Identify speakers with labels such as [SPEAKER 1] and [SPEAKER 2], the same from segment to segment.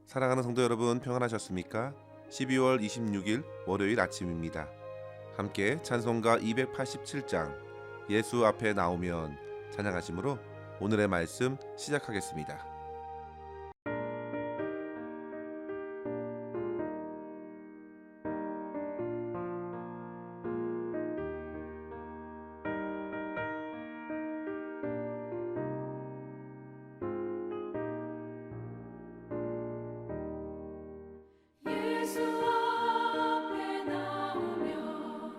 [SPEAKER 1] 사랑하는 성도 여러분, 평안하셨습니까? 12월 26일 월요일 아침입니다. 함께 찬송가 287장 예수 앞에 나오면 찬양하심으로 오늘의 말씀 시작하겠습니다.
[SPEAKER 2] 예수 앞에 나오면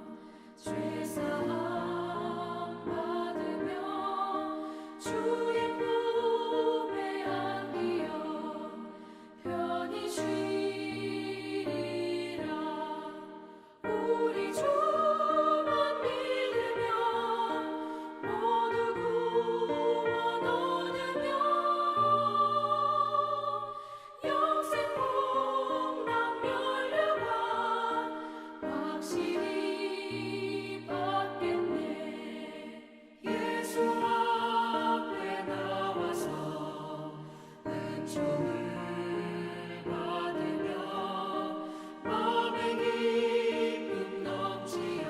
[SPEAKER 2] 죄사함 받으며 주의 품에 안기어 편히 쉬리라. 우리 주만 믿으면 모두 구원 얻으며 영생 복락 멸류관 확실히 받겠네. 예수 앞에 나와서 은총을 받으며 마음의 기쁨 넘치어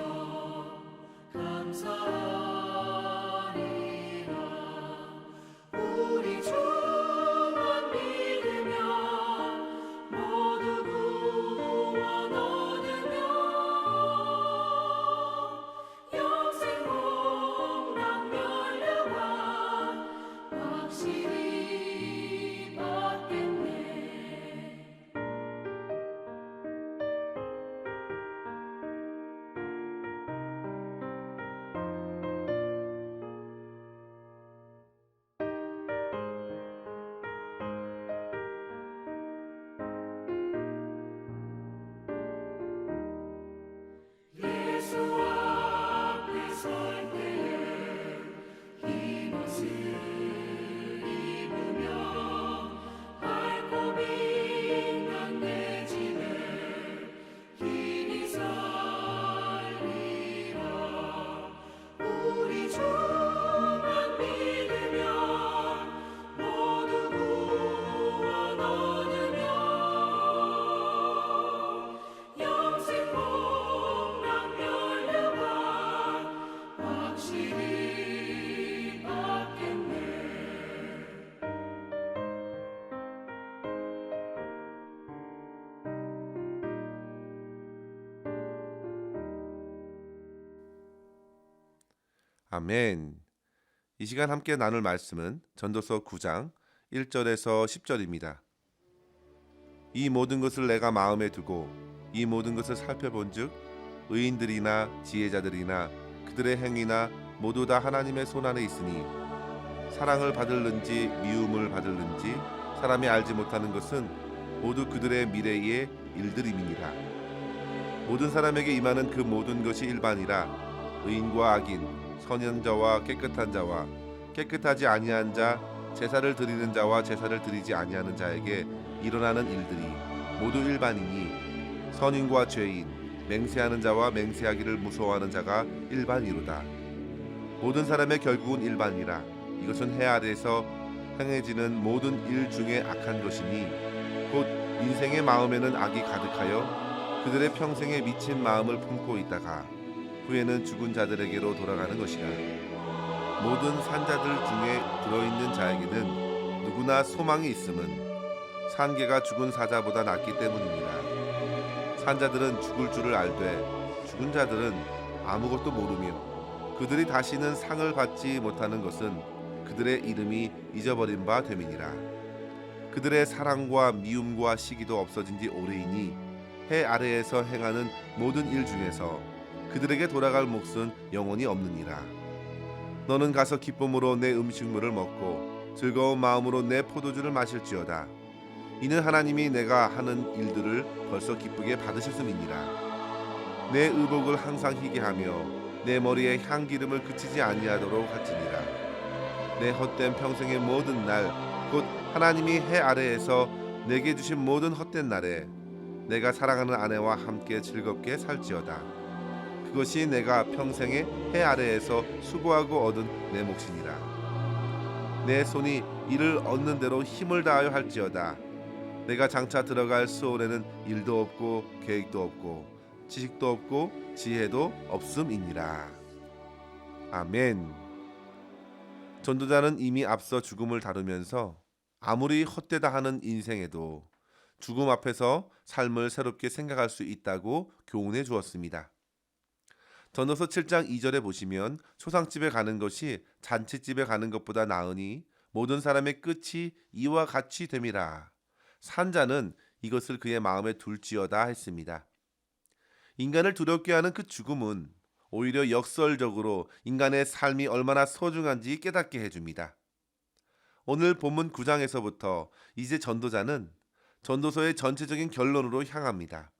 [SPEAKER 2] 감사하리라. 우리 주만 믿으면 모두 구원 얻으며 영생 복락 멸류관 확실히 받겠네. 예수 앞에 설 때에 흰옷을 입으며 앓고 빈난 내 집에 힘이 살리라. 우리 주만 믿으면 모두 구원 얻으며 영생 복락 멸류관 확실히 받겠네.
[SPEAKER 1] 아멘. 이 시간 함께 나눌 말씀은 전도서 9장 1절에서 10절입니다. 이 모든 것을 내가 마음에 두고 이 모든 것을 살펴본즉 의인들이나 지혜자들이나 그들의 행위나 모두 다 하나님의 손 안에 있으니 사랑을 받을는지 미움을 받을는지 사람이 알지 못하는 것은 모두 그들의 미래의 일들임이니라. 모든 사람에게 임하는 그 모든 것이 일반이라. 의인과 악인, 선한 자와 깨끗한 자와 깨끗하지 아니한 자, 제사를 드리는 자와 제사를 드리지 아니하는 자에게 일어나는 일들이 모두 일반이니 선인과 죄인, 맹세하는 자와 맹세하기를 무서워하는 자가 일반이로다. 모든 사람의 결국은 일반이라. 이것은 해 아래에서 행해지는 모든 일 중에 악한 것이니 곧 인생의 마음에는 악이 가득하여 그들의 평생에 미친 마음을 품고 있다가 후에는 죽은 자들에게로 돌아가는 것이라. 모든 산자들 중에 들어있는 자에게는 누구나 소망이 있음은 산개가 죽은 사자보다 낫기 때문입니다. 산자들은 죽을 줄을 알되 죽은 자들은 아무것도 모르며 그들이 다시는 상을 받지 못하는 것은 그들의 이름이 잊어버린 바 됨이니라. 그들의 사랑과 미움과 시기도 없어진 지 오래이니 해 아래에서 행하는 모든 일 중에서 그들에게 돌아갈 몫은 영원히 없느니라. 너는 가서 기쁨으로 내 음식물을 먹고 즐거운 마음으로 내 포도주를 마실지어다. 이는 하나님이 내가 하는 일들을 벌써 기쁘게 받으셨음이니라. 내 의복을 항상 희게 하며 내 머리에 향기름을 그치지 아니하도록 하지니라. 내 헛된 평생의 모든 날 곧 하나님이 해 아래에서 내게 주신 모든 헛된 날에 내가 사랑하는 아내와 함께 즐겁게 살지어다. 그것이 내가 평생에 해 아래에서 수고하고 얻은 내 몫이니라. 내 손이 이를 얻는 대로 힘을 다하여 할지어다. 내가 장차 들어갈 수월에는 일도 없고 계획도 없고 지식도 없고 지혜도 없음이니라. 아멘. 전도자는 이미 앞서 죽음을 다루면서 아무리 헛되다 하는 인생에도 죽음 앞에서 삶을 새롭게 생각할 수 있다고 교훈해 주었습니다. 전도서 7장 2절에 보시면 초상집에 가는 것이 잔치집에 가는 것보다 나으니 모든 사람의 끝이 이와 같이 됨이라. 산자는 이것을 그의 마음에 둘지어다 했습니다. 인간을 두렵게 하는 그 죽음은 오히려 역설적으로 인간의 삶이 얼마나 소중한지 깨닫게 해줍니다. 오늘 본문 9장에서부터 이제 전도자는 전도서의 전체적인 결론으로 향합니다.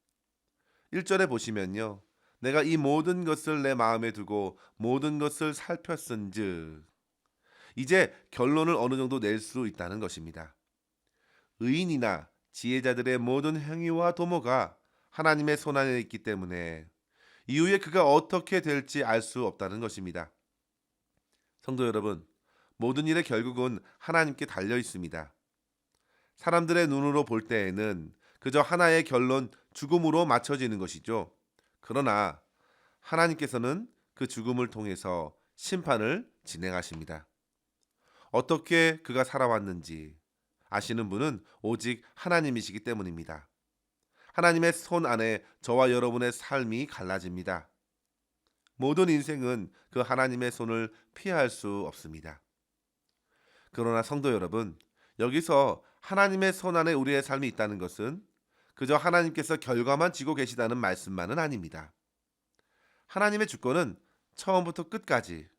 [SPEAKER 1] 1절에 보시면요. 내가 이 모든 것을 내 마음에 두고 모든 것을 살폈은즉, 이제 결론을 어느 정도 낼 수 있다는 것입니다. 의인이나 지혜자들의 모든 행위와 도모가 하나님의 손안에 있기 때문에 이후에 그가 어떻게 될지 알 수 없다는 것입니다. 성도 여러분, 모든 일의 결국은 하나님께 달려 있습니다. 사람들의 눈으로 볼 때에는 그저 하나의 결론, 죽음으로 맞춰지는 것이죠. 그러나 하나님께서는 그 죽음을 통해서 심판을 진행하십니다. 어떻게 그가 살아왔는지 아시는 분은 오직 하나님이시기 때문입니다. 하나님의 손 안에 저와 여러분의 삶이 갈라집니다. 모든 인생은 그 하나님의 손을 피할 수 없습니다. 그러나 성도 여러분, 여기서 하나님의 손 안에 우리의 삶이 있다는 것은 그저 하나님께서 결과만 지고 계시다는 말씀만은 아닙니다. 하나님의 주권은 처음부터 끝까지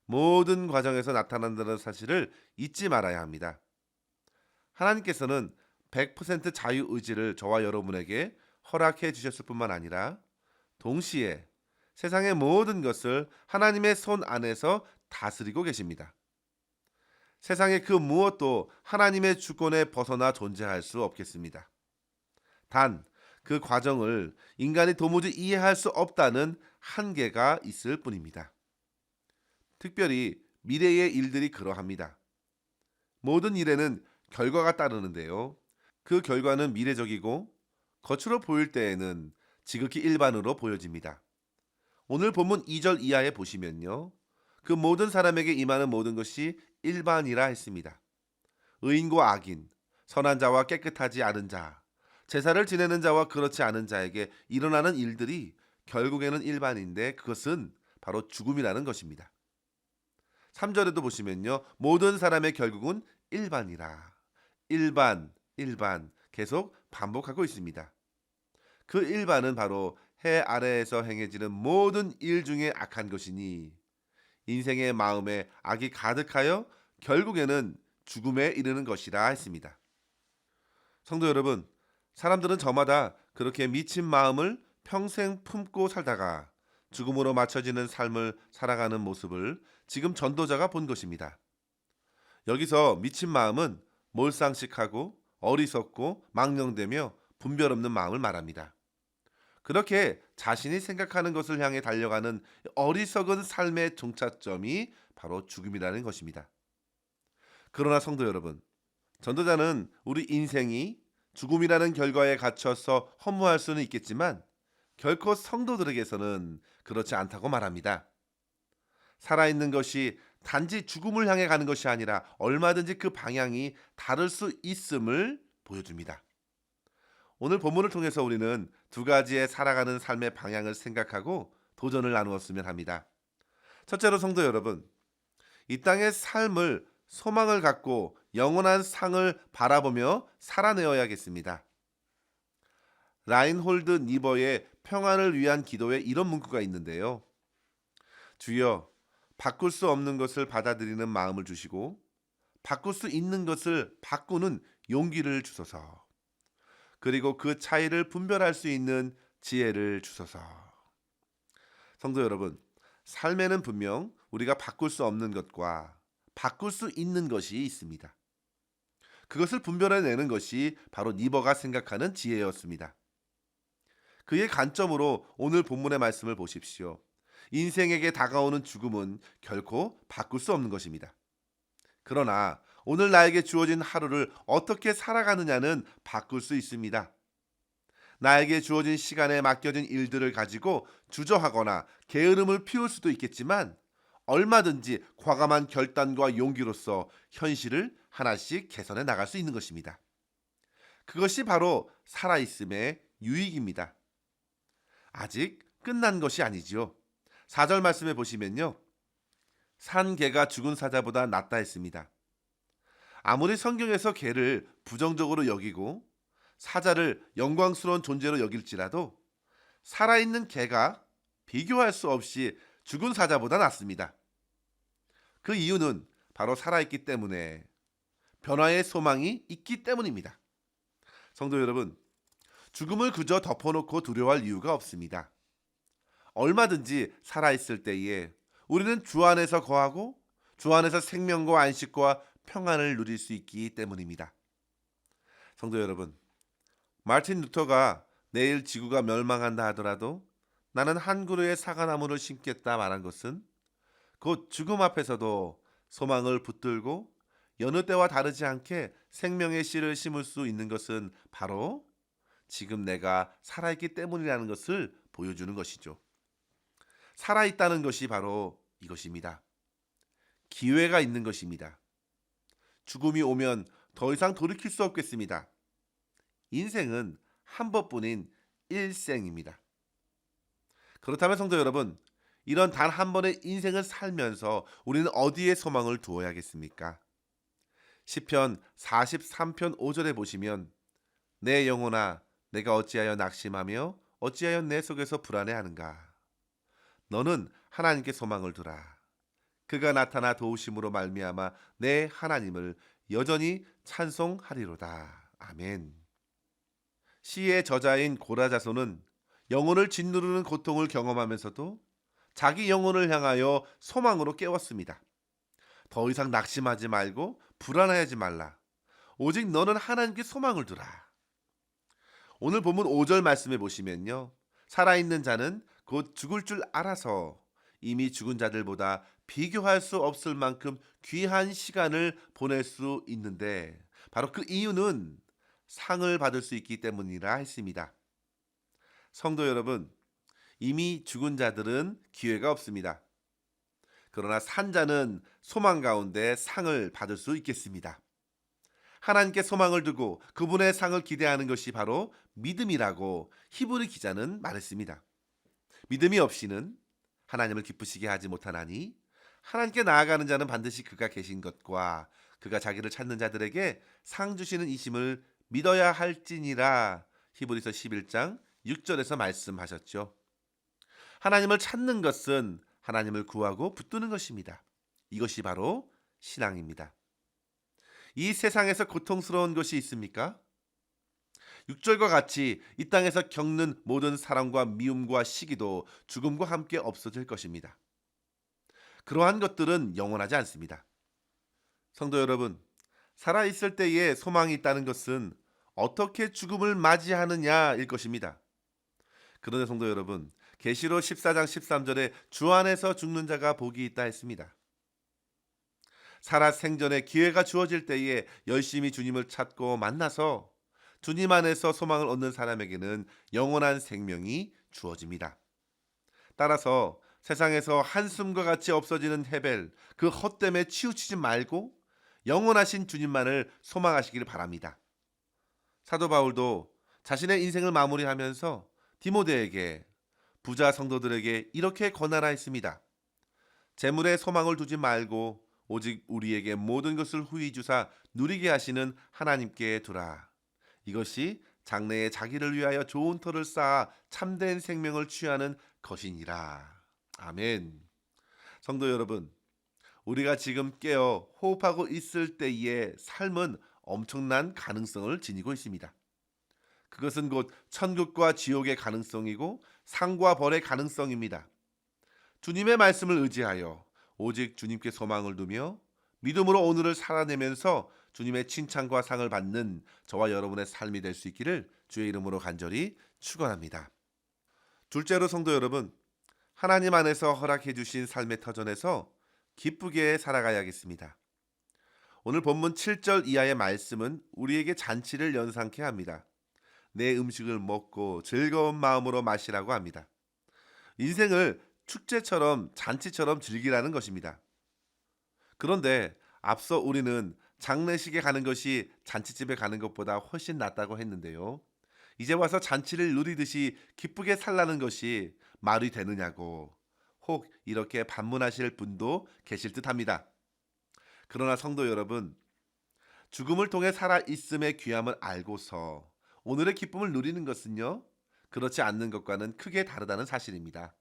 [SPEAKER 1] 모든 과정에서 나타난다는 사실을 잊지 말아야 합니다. 하나님께서는 100% 자유의지를 저와 여러분에게 허락해 주셨을 뿐만 아니라 동시에 세상의 모든 것을 하나님의 손 안에서 다스리고 계십니다. 세상의 그 무엇도 하나님의 주권에 벗어나 존재할 수 없겠습니다. 단, 그 과정을 인간이 도무지 이해할 수 없다는 한계가 있을 뿐입니다. 특별히 미래의 일들이 그러합니다. 모든 일에는 결과가 따르는데요. 그 결과는 미래적이고 겉으로 보일 때에는 지극히 일반으로 보여집니다. 오늘 본문 2절 이하에 보시면요. 그 모든 사람에게 임하는 모든 것이 일반이라 했습니다. 의인과 악인, 선한 자와 깨끗하지 않은 자, 제사를 지내는 자와 그렇지 않은 자에게 일어나는 일들이 결국에는 일반인데 그것은 바로 죽음이라는 것입니다. 3절에도 보시면요. 모든 사람의 결국은 일반이라. 일반 계속 반복하고 있습니다. 그 일반은 바로 해 아래에서 행해지는 모든 일 중에 악한 것이니 인생의 마음에 악이 가득하여 결국에는 죽음에 이르는 것이라 했습니다. 성도 여러분, 사람들은 저마다 그렇게 미친 마음을 평생 품고 살다가 죽음으로 맞춰지는 삶을 살아가는 모습을 지금 전도자가 본 것입니다. 여기서 미친 마음은 몰상식하고 어리석고 망령되며 분별 없는 마음을 말합니다. 그렇게 자신이 생각하는 것을 향해 달려가는 어리석은 삶의 종착점이 바로 죽음이라는 것입니다. 그러나 성도 여러분, 전도자는 우리 인생이 죽음이라는 결과에 갇혀서 허무할 수는 있겠지만 결코 성도들에게서는 그렇지 않다고 말합니다. 살아있는 것이 단지 죽음을 향해 가는 것이 아니라 얼마든지 그 방향이 다를 수 있음을 보여줍니다. 오늘 본문을 통해서 우리는 두 가지의 살아가는 삶의 방향을 생각하고 도전을 나누었으면 합니다. 첫째로 성도 여러분, 이 땅의 삶을 소망을 갖고 영원한 상을 바라보며 살아내어야겠습니다. 라인홀드 니버의 평안을 위한 기도에 이런 문구가 있는데요. 주여, 바꿀 수 없는 것을 받아들이는 마음을 주시고 바꿀 수 있는 것을 바꾸는 용기를 주소서. 그리고 그 차이를 분별할 수 있는 지혜를 주소서. 성도 여러분, 삶에는 분명 우리가 바꿀 수 없는 것과 바꿀 수 있는 것이 있습니다. 그것을 분별해내는 것이 바로 니버가 생각하는 지혜였습니다. 그의 관점으로 오늘 본문의 말씀을 보십시오. 인생에게 다가오는 죽음은 결코 바꿀 수 없는 것입니다. 그러나 오늘 나에게 주어진 하루를 어떻게 살아가느냐는 바꿀 수 있습니다. 나에게 주어진 시간에 맡겨진 일들을 가지고 주저하거나 게으름을 피울 수도 있겠지만 얼마든지 과감한 결단과 용기로서 현실을 하나씩 개선해 나갈 수 있는 것입니다. 그것이 바로 살아있음의 유익입니다. 아직 끝난 것이 아니지요. 4절 말씀에 보시면요. 산 개가 죽은 사자보다 낫다 했습니다. 아무리 성경에서 개를 부정적으로 여기고 사자를 영광스러운 존재로 여길지라도 살아있는 개가 비교할 수 없이 죽은 사자보다 낫습니다. 그 이유는 바로 살아있기 때문에 변화의 소망이 있기 때문입니다. 성도 여러분, 죽음을 그저 덮어놓고 두려워할 이유가 없습니다. 얼마든지 살아있을 때에 우리는 주 안에서 거하고 주 안에서 생명과 안식과 평안을 누릴 수 있기 때문입니다. 성도 여러분, 마틴 루터가 내일 지구가 멸망한다 하더라도 나는 한 그루의 사과나무를 심겠다 말한 것은 곧 죽음 앞에서도 소망을 붙들고 여느 때와 다르지 않게 생명의 씨를 심을 수 있는 것은 바로 지금 내가 살아있기 때문이라는 것을 보여주는 것이죠. 살아있다는 것이 바로 이것입니다. 기회가 있는 것입니다. 죽음이 오면 더 이상 돌이킬 수 없겠습니다. 인생은 한 번뿐인 일생입니다. 그렇다면 성도 여러분, 이런 단 한 번의 인생을 살면서 우리는 어디에 소망을 두어야겠습니까? 시편 43편 5절에 보시면 내 영혼아 내가 어찌하여 낙심하며 어찌하여 내 속에서 불안해하는가? 너는 하나님께 소망을 두라. 그가 나타나 도우심으로 말미암아 내 하나님을 여전히 찬송하리로다. 아멘. 시의 저자인 고라자손은 영혼을 짓누르는 고통을 경험하면서도 자기 영혼을 향하여 소망으로 깨웠습니다. 더 이상 낙심하지 말고 불안해하지 말라. 오직 너는 하나님께 소망을 두라. 오늘 본문 5절 말씀에 보시면요. 살아있는 자는 곧 죽을 줄 알아서 이미 죽은 자들보다 비교할 수 없을 만큼 귀한 시간을 보낼 수 있는데 바로 그 이유는 상을 받을 수 있기 때문이라 했습니다. 성도 여러분, 이미 죽은 자들은 기회가 없습니다. 그러나 산 자는 소망 가운데 상을 받을 수 있겠습니다. 하나님께 소망을 두고 그분의 상을 기대하는 것이 바로 믿음이라고 히브리 기자는 말했습니다. 믿음이 없이는 하나님을 기쁘시게 하지 못하나니 하나님께 나아가는 자는 반드시 그가 계신 것과 그가 자기를 찾는 자들에게 상 주시는 이심을 믿어야 할지니라. 히브리서 11장 6절에서 말씀하셨죠. 하나님을 찾는 것은 하나님을 구하고 붙드는 것입니다. 이것이 바로 신앙입니다. 이 세상에서 고통스러운 것이 있습니까? 6절과 같이 이 땅에서 겪는 모든 사랑과 미움과 시기도 죽음과 함께 없어질 것입니다. 그러한 것들은 영원하지 않습니다. 성도 여러분, 살아있을 때에 소망이 있다는 것은 어떻게 죽음을 맞이하느냐일 것입니다. 그런데 성도 여러분, 계시록 14장 13절에 주 안에서 죽는 자가 복이 있다 했습니다. 살아 생전에 기회가 주어질 때에 열심히 주님을 찾고 만나서 주님 안에서 소망을 얻는 사람에게는 영원한 생명이 주어집니다. 따라서 세상에서 한숨과 같이 없어지는 헤벨, 그 헛됨에 치우치지 말고 영원하신 주님만을 소망하시길 바랍니다. 사도 바울도 자신의 인생을 마무리하면서 디모데에게 부자 성도들에게 이렇게 권하라 했습니다. 재물에 소망을 두지 말고 오직 우리에게 모든 것을 후히 주사 누리게 하시는 하나님께 두라. 이것이 장래에 자기를 위하여 좋은 터를 쌓아 참된 생명을 취하는 것이니라. 아멘. 성도 여러분, 우리가 지금 깨어 호흡하고 있을 때의 삶은 엄청난 가능성을 지니고 있습니다. 그것은 곧 천국과 지옥의 가능성이고 상과 벌의 가능성입니다. 주님의 말씀을 의지하여 오직 주님께 소망을 두며 믿음으로 오늘을 살아내면서 주님의 칭찬과 상을 받는 저와 여러분의 삶이 될 수 있기를 주의 이름으로 간절히 축원합니다. 둘째로 성도 여러분, 하나님 안에서 허락해 주신 삶의 터전에서 기쁘게 살아가야겠습니다. 오늘 본문 7절 이하의 말씀은 우리에게 잔치를 연상케 합니다. 내 음식을 먹고 즐거운 마음으로 마시라고 합니다. 인생을 축제처럼 잔치처럼 즐기라는 것입니다. 그런데 앞서 우리는 장례식에 가는 것이 잔치집에 가는 것보다 훨씬 낫다고 했는데요. 이제 와서 잔치를 누리듯이 기쁘게 살라는 것이 말이 되느냐고 혹 이렇게 반문하실 분도 계실 듯합니다. 그러나 성도 여러분, 죽음을 통해 살아 있음의 귀함을 알고서 오늘의 기쁨을 누리는 것은요, 그렇지 않는 것과는 크게 다르다는 사실입니다.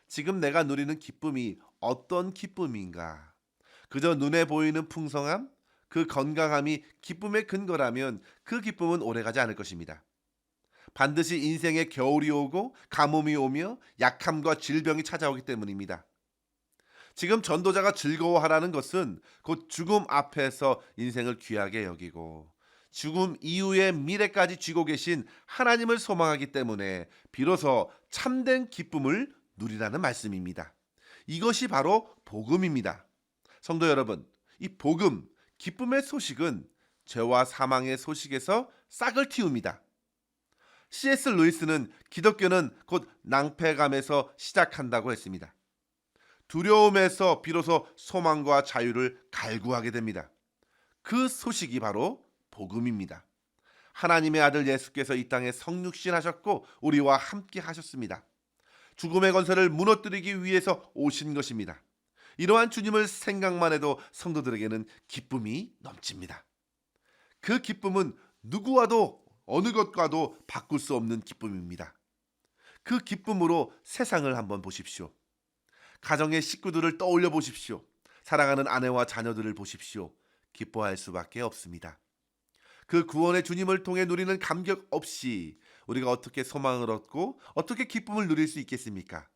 [SPEAKER 1] 지금 내가 누리는 기쁨이 어떤 기쁨인가? 그저 눈에 보이는 풍성함, 그 건강함이 기쁨의 근거라면 그 기쁨은 오래가지 않을 것입니다. 반드시 인생에 겨울이 오고 가뭄이 오며 약함과 질병이 찾아오기 때문입니다. 지금 전도자가 즐거워하라는 것은 곧 죽음 앞에서 인생을 귀하게 여기고 죽음 이후의 미래까지 쥐고 계신 하나님을 소망하기 때문에 비로소 참된 기쁨을 누리라는 말씀입니다. 이것이 바로 복음입니다. 성도 여러분, 이 복음, 기쁨의 소식은 죄와 사망의 소식에서 싹을 틔웁니다. C.S. 루이스는 기독교는 곧 낭패감에서 시작한다고 했습니다. 두려움에서 비로소 소망과 자유를 갈구하게 됩니다. 그 소식이 바로 복음입니다. 하나님의 아들 예수께서 이 땅에 성육신하셨고 우리와 함께 하셨습니다. 죽음의 권세를 무너뜨리기 위해서 오신 것입니다. 이러한 주님을 생각만 해도 성도들에게는 기쁨이 넘칩니다. 그 기쁨은 누구와도 어느 것과도 바꿀 수 없는 기쁨입니다. 그 기쁨으로 세상을 한번 보십시오. 가정의 식구들을 떠올려 보십시오. 사랑하는 아내와 자녀들을 보십시오. 기뻐할 수밖에 없습니다. 그 구원의 주님을 통해 누리는 감격 없이 우리가 어떻게 소망을 얻고 어떻게 기쁨을 누릴 수 있겠습니까?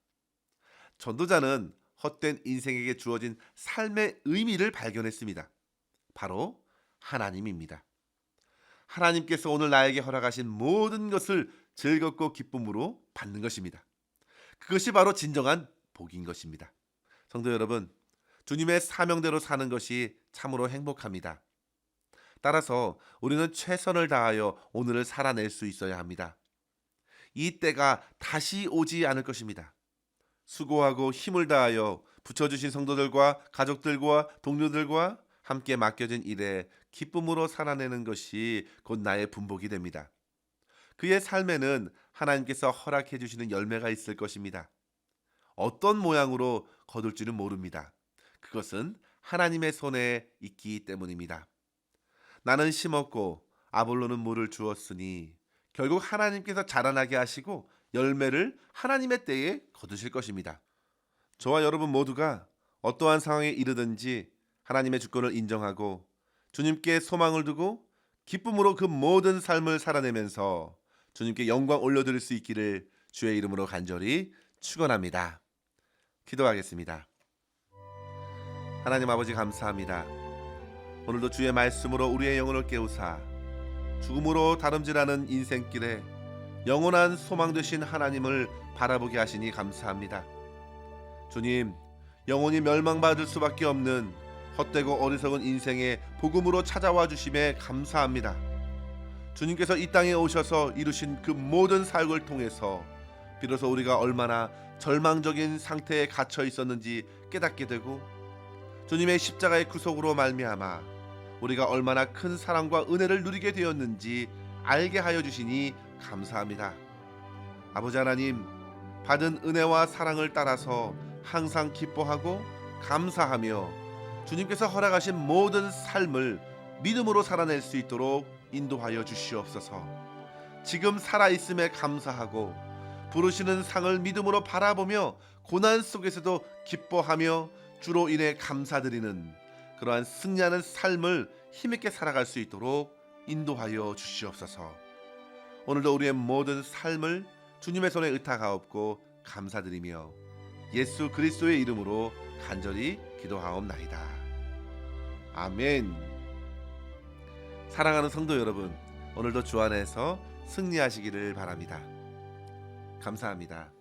[SPEAKER 1] 전도자는 헛된 인생에게 주어진 삶의 의미를 발견했습니다. 바로 하나님입니다. 하나님께서 오늘 나에게 허락하신 모든 것을 즐겁고 기쁨으로 받는 것입니다. 그것이 바로 진정한 복인 것입니다. 성도 여러분, 주님의 사명대로 사는 것이 참으로 행복합니다. 따라서 우리는 최선을 다하여 오늘을 살아낼 수 있어야 합니다. 이 때가 다시 오지 않을 것입니다. 수고하고 힘을 다하여 붙여주신 성도들과 가족들과 동료들과 함께 맡겨진 일에 기쁨으로 살아내는 것이 곧 나의 분복이 됩니다. 그의 삶에는 하나님께서 허락해 주시는 열매가 있을 것입니다. 어떤 모양으로 거둘지는 모릅니다. 그것은 하나님의 손에 있기 때문입니다. 나는 심었고 아볼로는 물을 주었으니 결국 하나님께서 자라나게 하시고 열매를 하나님의 때에 거두실 것입니다. 저와 여러분 모두가 어떠한 상황에 이르든지 하나님의 주권을 인정하고 주님께 소망을 두고 기쁨으로 그 모든 삶을 살아내면서 주님께 영광 올려드릴 수 있기를 주의 이름으로 간절히 축원합니다. 기도하겠습니다. 하나님 아버지 감사합니다. 오늘도 주의 말씀으로 우리의 영혼을 깨우사 죽음으로 다름질하는 인생길에 영원한 소망 되신 하나님을 바라보게 하시니 감사합니다. 주님, 영혼이 멸망받을 수밖에 없는 헛되고 어리석은 인생에 복음으로 찾아와 주심에 감사합니다. 주님께서 이 땅에 오셔서 이루신 그 모든 사역을 통해서 비로소 우리가 얼마나 절망적인 상태에 갇혀 있었는지 깨닫게 되고 주님의 십자가의 구속으로 말미암아 우리가 얼마나 큰 사랑과 은혜를 누리게 되었는지 알게 하여 주시니 감사합니다. 아버지 하나님, 받은 은혜와 사랑을 따라서 항상 기뻐하고 감사하며 주님께서 허락하신 모든 삶을 믿음으로 살아낼 수 있도록 인도하여 주시옵소서. 지금 살아있음에 감사하고 부르시는 상을 믿음으로 바라보며 고난 속에서도 기뻐하며 주로 인해 감사드리는 그러한 승리하는 삶을 힘있게 살아갈 수 있도록 인도하여 주시옵소서. 오늘도 우리의 모든 삶을 주님의 손에 의탁하옵고 감사드리며 예수 그리스도의 이름으로 간절히 기도하옵나이다. 아멘. 사랑하는 성도 여러분, 오늘도 주 안에서 승리하시기를 바랍니다. 감사합니다.